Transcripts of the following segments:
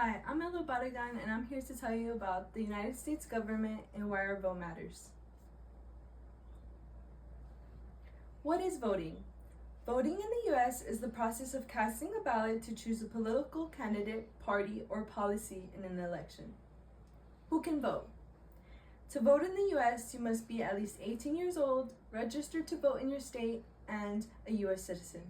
Hi, I'm Ella Badagan, and I'm here to tell you about the United States government and why our vote matters. What is voting? Voting in the U.S. is the process of casting a ballot to choose a political candidate, party, or policy in an election. Who can vote? To vote in the U.S., you must be at least 18 years old, registered to vote in your state, and a U.S. citizen.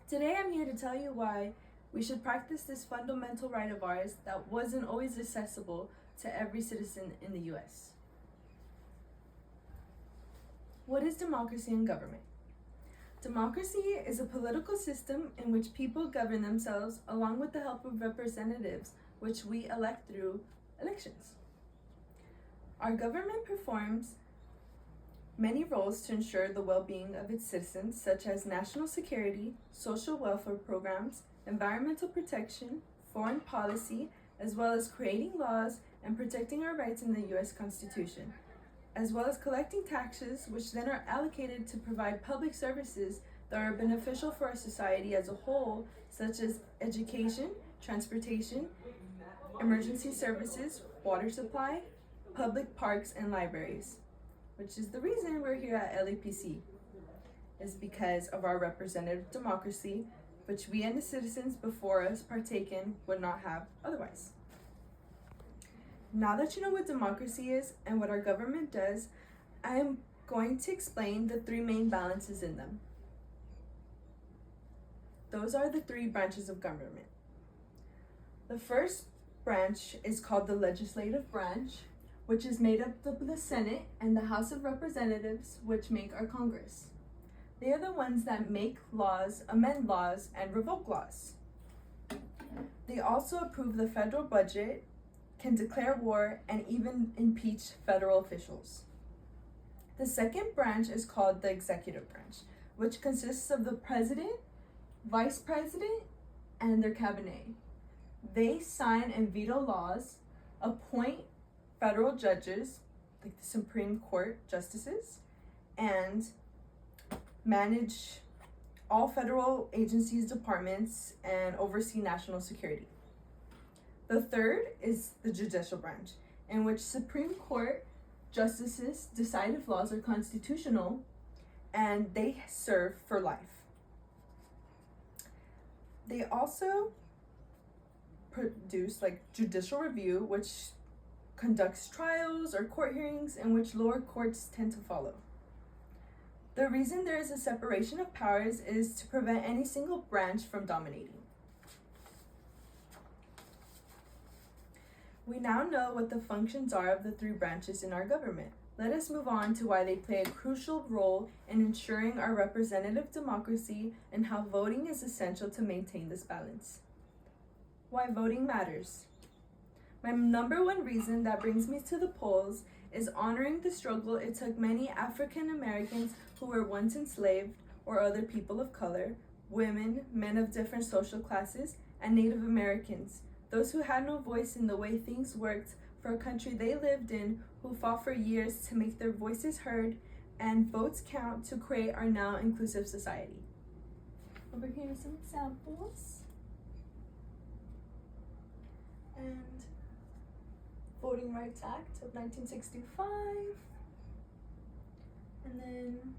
Today I'm here to tell you why we should practice this fundamental right of ours that wasn't always accessible to every citizen in the U.S. What is democracy and government? Democracy is a political system in which people govern themselves along with the help of representatives, which we elect through elections. Our government performs many roles to ensure the well-being of its citizens, such as national security, social welfare programs, environmental protection, foreign policy, as well as creating laws and protecting our rights in the U.S. Constitution, as well as collecting taxes, which then are allocated to provide public services that are beneficial for our society as a whole, such as education, transportation, emergency services, water supply, public parks, and libraries, which is the reason we're here at LAPC, is because of our representative democracy, which we and the citizens before us partake in would not have otherwise. Now that you know what democracy is and what our government does, I am going to explain the three main balances in them. Those are the three branches of government. The first branch is called the legislative branch, which is made up of the Senate and the House of Representatives, which make our Congress. They are the ones that make laws, amend laws, and revoke laws. They also approve the federal budget, can declare war, and even impeach federal officials. The second branch is called the executive branch, which consists of the president, vice president, and their cabinet. They sign and veto laws, appoint federal judges, like the Supreme Court justices, and manage all federal agencies, departments, and oversee national security. The third is the judicial branch, in which Supreme Court justices decide if laws are constitutional, and they serve for life. They also produce judicial review, which conducts trials or court hearings in which lower courts tend to follow. The reason there is a separation of powers is to prevent any single branch from dominating. We now know what the functions are of the three branches in our government. Let us move on to why they play a crucial role in ensuring our representative democracy and how voting is essential to maintain this balance. Why voting matters. My number one reason that brings me to the polls is honoring the struggle it took many African Americans who were once enslaved, or other people of color, women, men of different social classes, and Native Americans, those who had no voice in the way things worked for a country they lived in, who fought for years to make their voices heard and votes count to create our now inclusive society. Over here are some examples. And Voting Rights Act of 1965, and then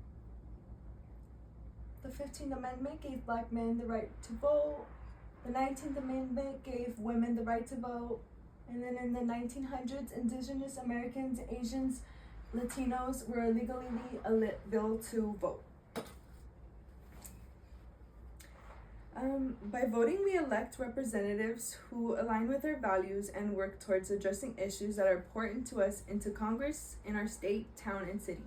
the 15th Amendment gave Black men the right to vote, the 19th Amendment gave women the right to vote, and then in the 1900s, Indigenous Americans, Asians, Latinos were legally able to vote. By voting, we elect representatives who align with our values and work towards addressing issues that are important to us into Congress in our state, town, and city.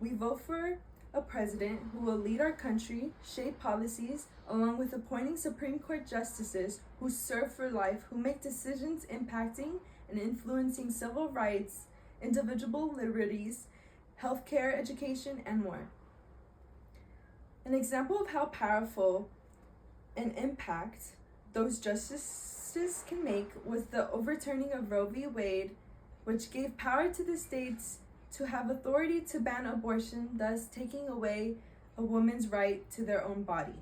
We vote for a president who will lead our country, shape policies, along with appointing Supreme Court justices who serve for life, who make decisions impacting and influencing civil rights, individual liberties, healthcare, education, and more. An example of how powerful an impact those justices can make was the overturning of Roe v. Wade, which gave power to the states to have authority to ban abortion, thus taking away a woman's right to their own body.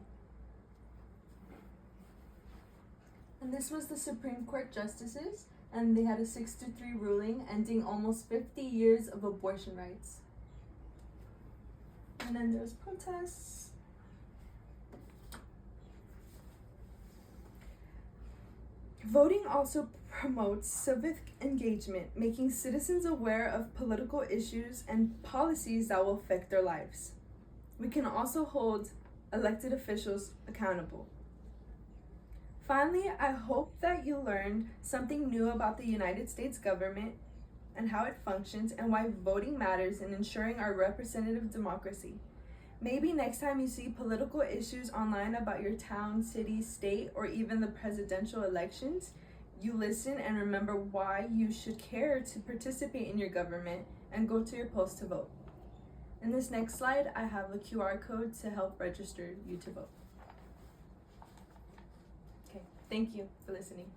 And this was the Supreme Court justices, and they had a 6-3 ruling ending almost 50 years of abortion rights. And then there's protests. Voting also promotes civic engagement, making citizens aware of political issues and policies that will affect their lives. We can also hold elected officials accountable. Finally, I hope that you learned something new about the United States government and how it functions and why voting matters in ensuring our representative democracy. Maybe next time you see political issues online about your town, city, state, or even the presidential elections, you listen and remember why you should care to participate in your government and go to your post to vote. In this next slide, I have a QR code to help register you to vote. Okay, thank you for listening.